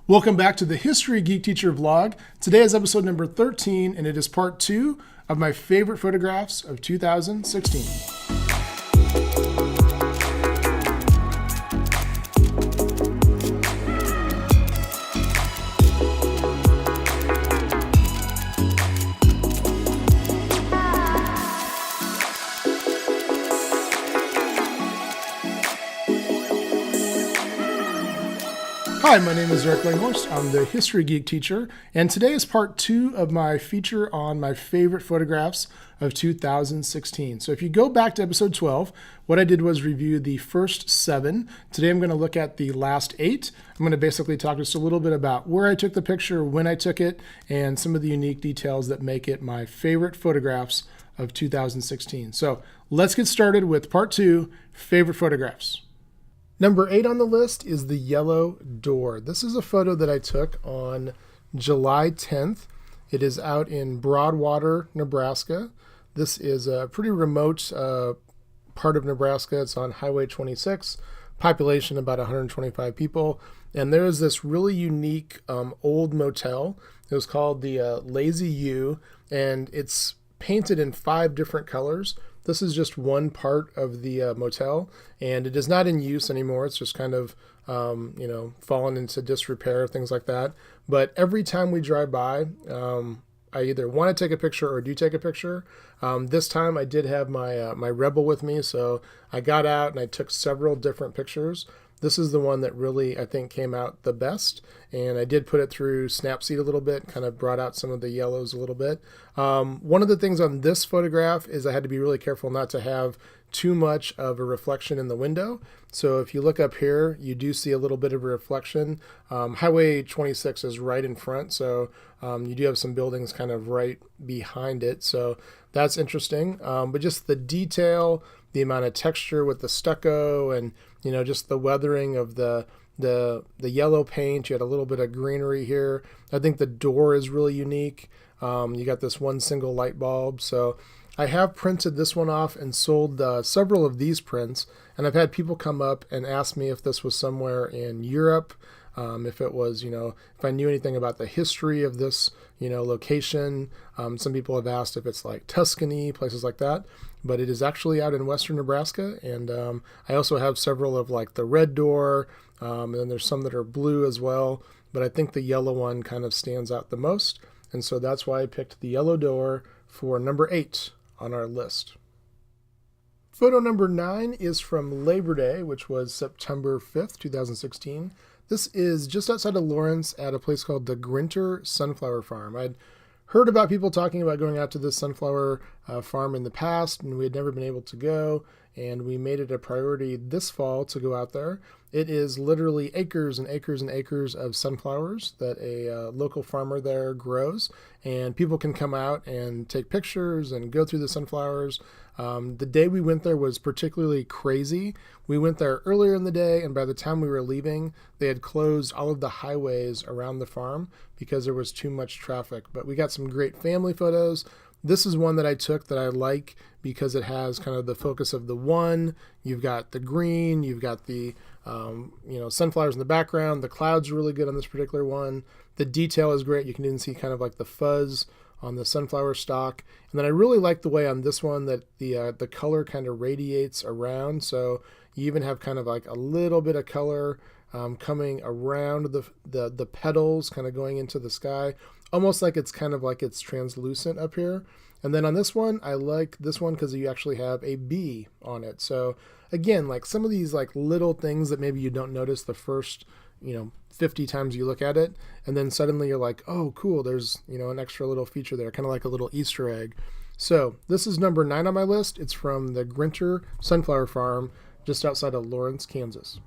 Welcome back to the History Geek Teacher vlog. Today is episode number 13, and it is part 2 of my favorite photographs of 2016. Hi, my name is Eric Langhorst. I'm the History Geek Teacher, and today is part 2 of my feature on my favorite photographs of 2016. So if you go back to episode 12, what I did was review the first 7. Today I'm going to look at the last 8. I'm going to basically talk just a little bit about where I took the picture, when I took it, and some of the unique details that make it my favorite photographs of 2016. So let's get started with part 2, favorite photographs. Number 8 on the list is the yellow door. This is a photo that I took on July 10th. It is out in Broadwater, Nebraska. This is a pretty remote part of Nebraska. It's on Highway 26, population about 125 people. And there is this really unique old motel. It was called the Lazy U, and it's painted in 5 different colors. This is just one part of the motel, and it is not in use anymore. It's just kind of, fallen into disrepair, things like that. But every time we drive by, I either want to take a picture or do take a picture. This time I did have my Rebel with me, so I got out and I took several different pictures. This is the one that really, I think, came out the best, and I did put it through Snapseed a little bit, kind of brought out some of the yellows a little bit. One of the things on this photograph is I had to be really careful not to have too much of a reflection in the window. So if you look up here, you do see a little bit of a reflection. Highway 26 is right in front, so you do have some buildings kind of right behind it, so that's interesting. But just the detail, the amount of texture with the stucco, and just the weathering of the yellow paint. You had a little bit of greenery here. I think the door is really unique. You got this one single light bulb. So I have printed this one off and sold several of these prints, and I've had people come up and ask me if this was somewhere in Europe, if it was, if I knew anything about the history of this, location. Some people have asked if it's like Tuscany, places like that, but it is actually out in western Nebraska. And I also have several of like the red door, and then there's some that are blue as well, but I think the yellow one kind of stands out the most. And so that's why I picked the yellow door for number 8 on our list. Photo number 9 is from Labor Day, which was September 5th, 2016. This is just outside of Lawrence at a place called the Grinter Sunflower Farm. I'd heard about people talking about going out to this sunflower farm in the past, and we had never been able to go, and we made it a priority this fall to go out there. It is literally acres and acres and acres of sunflowers that a local farmer there grows, and people can come out and take pictures and go through the sunflowers. The day we went there was particularly crazy. We went there earlier in the day, and by the time we were leaving, they had closed all of the highways around the farm because there was too much traffic. But we got some great family photos. This is one that I took that I like because it has kind of the focus of the one. You've got the green, you've got the sunflowers in the background. The clouds are really good on this particular one. The detail is great. You can even see kind of like the fuzz on the sunflower stalk. And then I really like the way on this one that the color kind of radiates around. So you even have kind of like a little bit of color coming around the petals, kind of going into the sky, almost like it's kind of like it's translucent up here. And then on this one, I like this one because you actually have a bee on it. So again, like some of these like little things that maybe you don't notice the first 50 times you look at it, and then suddenly you're like, oh cool, there's an extra little feature there, kind of like a little Easter egg. So this is number 9 on my list. It's from the Grinter Sunflower Farm just outside of Lawrence, Kansas.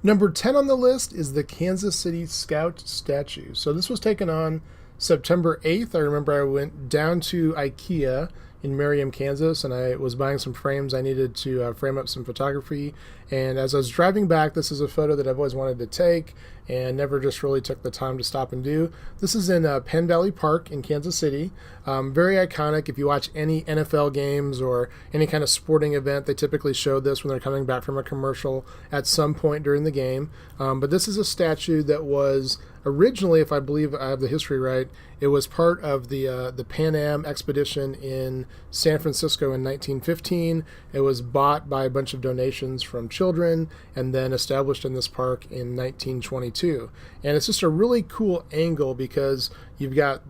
Number 10 on the list is the Kansas City Scout statue. So this was taken on September 8th. I remember I went down to IKEA in Merriam, Kansas, and I was buying some frames. I needed to frame up some photography, and as I was driving back, this is a photo that I've always wanted to take, and never just really took the time to stop and do. This is in Penn Valley Park in Kansas City. Very iconic. If you watch any NFL games or any kind of sporting event, they typically show this when they're coming back from a commercial at some point during the game. But this is a statue that was originally, if I believe I have the history right, it was part of the Pan Am expedition in San Francisco in 1915. It was bought by a bunch of donations from children and then established in this park in 1922. And it's just a really cool angle because you've got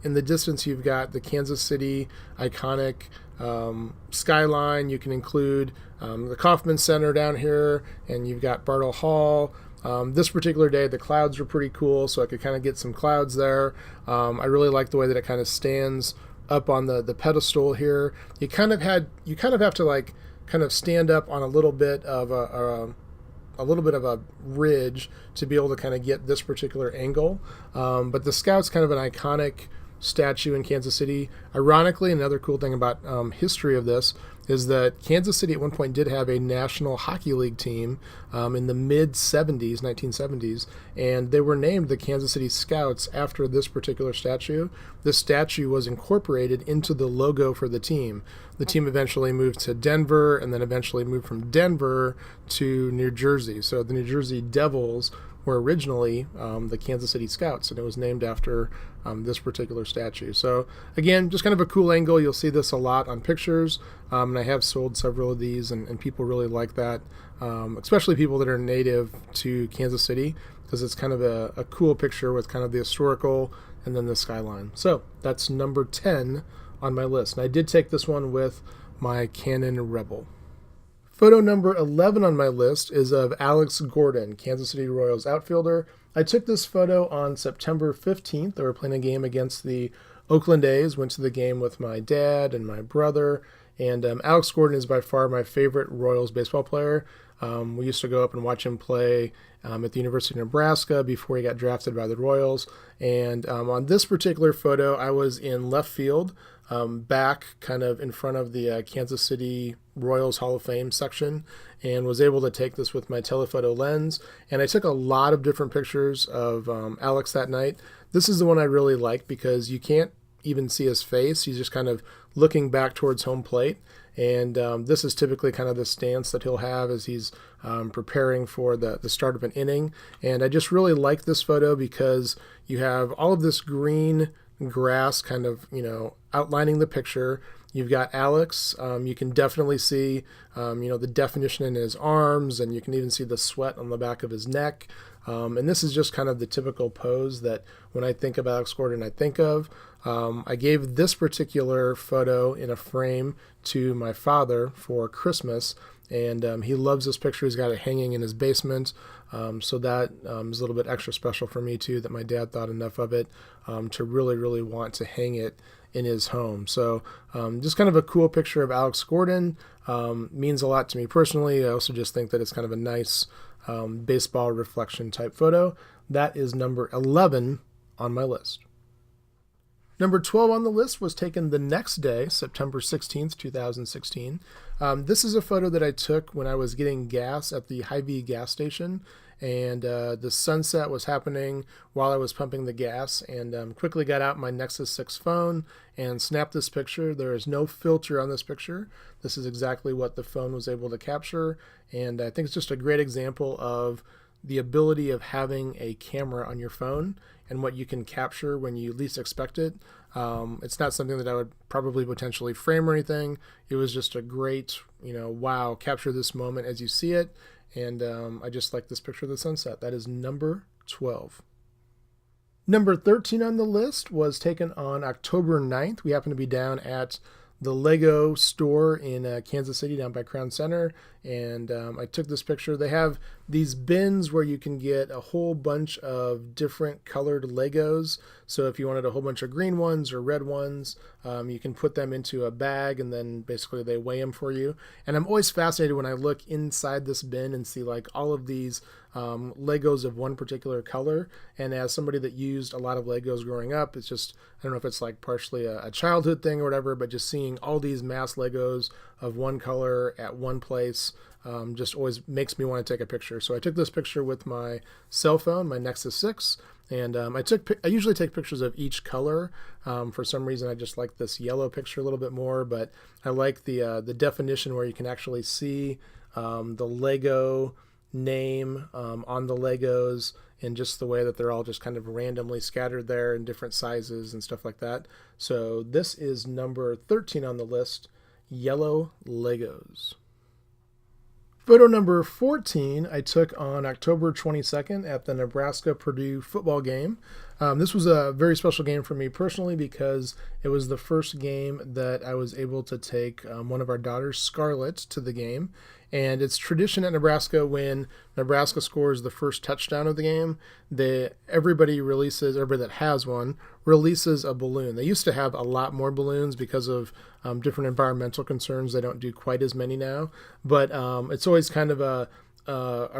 in the distance, you've got the Kansas City iconic skyline. You can include the Kauffman Center down here, and you've got Bartle Hall. This particular day, the clouds were pretty cool, so I could kind of get some clouds there. I really like the way that it kind of stands up on the pedestal here. You kind of have to like kind of stand up on a little bit of a ridge to be able to kind of get this particular angle. But the Scout's kind of an iconic statue in Kansas City. Ironically, another cool thing about history of this is that Kansas City at one point did have a National Hockey League team in the mid-70s, 1970s, and they were named the Kansas City Scouts after this particular statue. This statue was incorporated into the logo for the team. The team eventually moved to Denver and then eventually moved from Denver to New Jersey. So the New Jersey Devils were originally the Kansas City Scouts, and it was named after this particular statue. So again, just kind of a cool angle. You'll see this a lot on pictures, and I have sold several of these, and people really like that, especially people that are native to Kansas City, because it's kind of a cool picture with kind of the historical and then the skyline. So that's number 10 on my list. And I did take this one with my Canon Rebel. Photo number 11 on my list is of Alex Gordon, Kansas City Royals outfielder. I took this photo on September 15th. They were playing a game against the Oakland A's. Went to the game with my dad and my brother. And Alex Gordon is by far my favorite Royals baseball player. We used to go up and watch him play at the University of Nebraska before he got drafted by the Royals. And on this particular photo, I was in left field, back kind of in front of the Kansas City Royals Hall of Fame section, and was able to take this with my telephoto lens. And I took a lot of different pictures of Alex that night. This is the one I really like because you can't even see his face. He's just kind of looking back towards home plate. And this is typically kind of the stance that he'll have as he's preparing for the start of an inning. And I just really like this photo because you have all of this green grass kind of, outlining the picture. You've got Alex. You can definitely see, the definition in his arms, and you can even see the sweat on the back of his neck. And this is just kind of the typical pose that when I think of Alex Gordon, I think of. I gave this particular photo in a frame to my father for Christmas, and he loves this picture. He's got it hanging in his basement, so that is a little bit extra special for me too, that my dad thought enough of it to really, really want to hang it in his home. So just kind of a cool picture of Alex Gordon. Means a lot to me personally. I also just think that it's kind of a nice baseball reflection type photo. That is number 11 on my list. Number 12 on the list was taken the next day, September 16th, 2016. This is a photo that I took when I was getting gas at the Hy-Vee gas station, and the sunset was happening while I was pumping the gas, and quickly got out my Nexus 6 phone and snapped this picture. There is no filter on this picture. This is exactly what the phone was able to capture, and I think it's just a great example of the ability of having a camera on your phone and what you can capture when you least expect it. It's not something that I would probably potentially frame or anything. It was just a great, wow, capture this moment as you see it. And I just like this picture of the sunset. That is number 12. Number 13 on the list was taken on October 9th. We happened to be down at the Lego store in Kansas City down by Crown Center, and I took this picture. They have these bins where you can get a whole bunch of different colored Legos. So if you wanted a whole bunch of green ones or red ones, you can put them into a bag, and then basically they weigh them for you. And I'm always fascinated when I look inside this bin and see like all of these Legos of one particular color. And as somebody that used a lot of Legos growing up, it's just, I don't know if it's like partially a childhood thing or whatever, but just seeing all these mass Legos of one color at one place just always makes me want to take a picture. So I took this picture with my cell phone, my Nexus 6, and I usually take pictures of each color. For some reason, I just like this yellow picture a little bit more, but I like the definition where you can actually see the Lego name on the Legos, and just the way that they're all just kind of randomly scattered there in different sizes and stuff like that. So this is number 13 on the list, yellow Legos. Photo number 14 I took on October 22nd at the Nebraska Purdue football game. This was a very special game for me personally because it was the first game that I was able to take one of our daughters, Scarlett, to the game. And it's tradition at Nebraska when Nebraska scores the first touchdown of the game, everybody that has one releases a balloon. They used to have a lot more balloons because of different environmental concerns. They don't do quite as many now, but it's always kind of a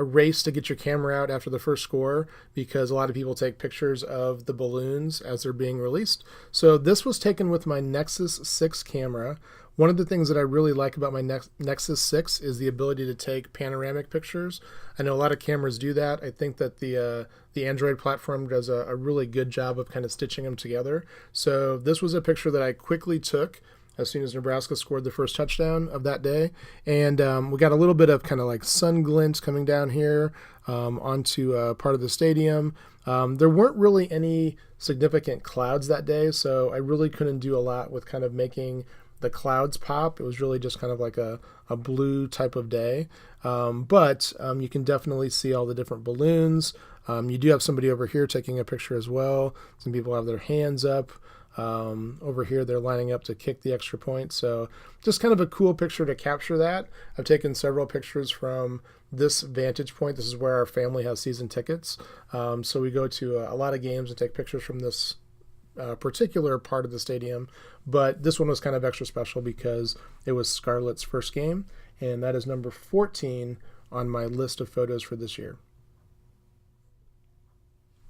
race to get your camera out after the first score because a lot of people take pictures of the balloons as they're being released. So this was taken with my Nexus 6 camera. One of the things that I really like about my Nexus 6 is the ability to take panoramic pictures. I know a lot of cameras do that. I think that the Android platform does a really good job of kind of stitching them together. So this was a picture that I quickly took as soon as Nebraska scored the first touchdown of that day. And we got a little bit of kind of like sun glint coming down here onto part of the stadium. There weren't really any significant clouds that day, so I really couldn't do a lot with kind of making the clouds pop. It was really just kind of like a blue type of day. But you can definitely see all the different balloons. You do have somebody over here taking a picture as well. Some people have their hands up. Over here they're lining up to kick the extra point. So just kind of a cool picture to capture that. I've taken several pictures from this vantage point. This is where our family has season tickets. So we go to a lot of games and take pictures from this particular part of the stadium, but this one was kind of extra special because it was Scarlett's first game, and that is number 14 on my list of photos for this year.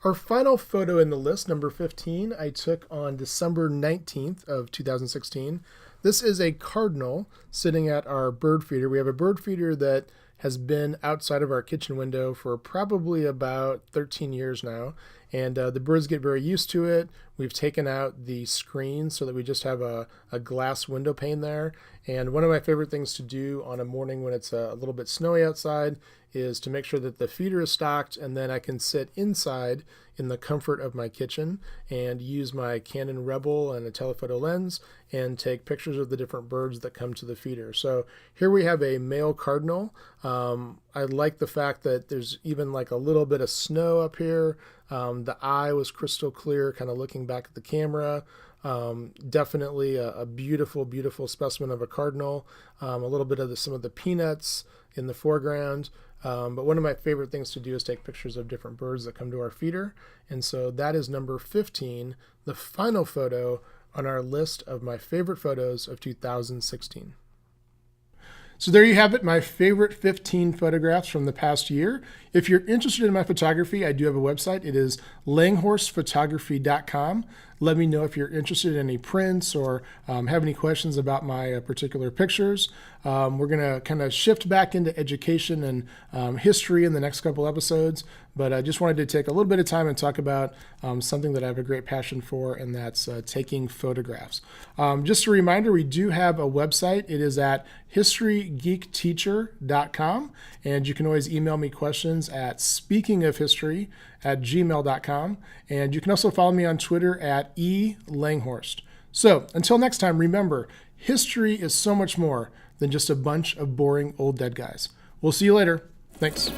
Our final photo in the list, number 15, I took on December 19th of 2016. This is a cardinal sitting at our bird feeder. We have a bird feeder that has been outside of our kitchen window for probably about 13 years now, and the birds get very used to it. We've taken out the screen so that we just have a glass window pane there, and one of my favorite things to do on a morning when it's a little bit snowy outside is to make sure that the feeder is stocked, and then I can sit inside in the comfort of my kitchen and use my Canon Rebel and a telephoto lens and take pictures of the different birds that come to the feeder. So here we have a male cardinal. I like the fact that there's even like a little bit of snow up here. The eye was crystal clear, kind of looking back at the camera. Definitely a beautiful, beautiful specimen of a cardinal. A little bit of some of the peanuts in the foreground. But one of my favorite things to do is take pictures of different birds that come to our feeder. And so that is number 15, the final photo on our list of my favorite photos of 2016. So there you have it, my favorite 15 photographs from the past year. If you're interested in my photography, I do have a website. It is langhorstphotography.com. Let me know if you're interested in any prints or have any questions about my particular pictures. We're going to kind of shift back into education and history in the next couple episodes, but I just wanted to take a little bit of time and talk about something that I have a great passion for, and that's taking photographs. Just a reminder, we do have a website. It is at historygeekteacher.com, and you can always email me questions at speakingofhistory@gmail.com, and you can also follow me on Twitter at @elanghorst. So until next time, remember, history is so much more than just a bunch of boring old dead guys. We'll see you later. Thanks.